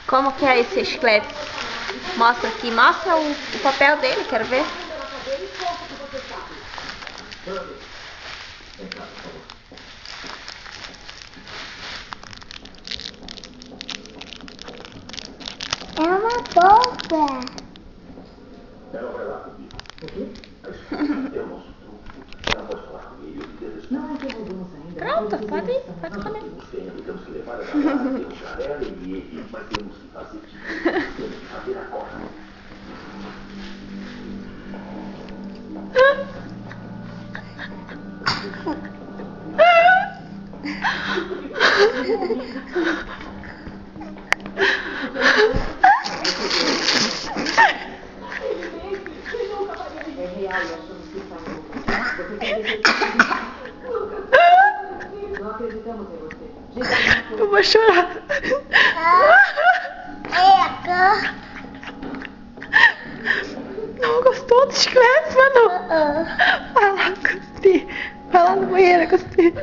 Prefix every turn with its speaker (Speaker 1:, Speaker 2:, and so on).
Speaker 1: Como que é esse chiclete? Mostra aqui, mostra o papel dele, quero ver.
Speaker 2: É uma bolsa.
Speaker 3: Ela vai lá comigo. O quê? É o nosso truque. Ela pode falar comigo. Não interrompamos ainda.
Speaker 1: Pronto, pode ir, pode comer.
Speaker 3: Temos que levar ela lá, deixar ela e ele, mas temos que fazer temos que fazer agora. É real, achamos que não acreditamos em você.
Speaker 1: Eu vou chorar. Não gostou do chiclete, Manu? Vai lá, cuspir. Vai lá no banheiro, cuspir.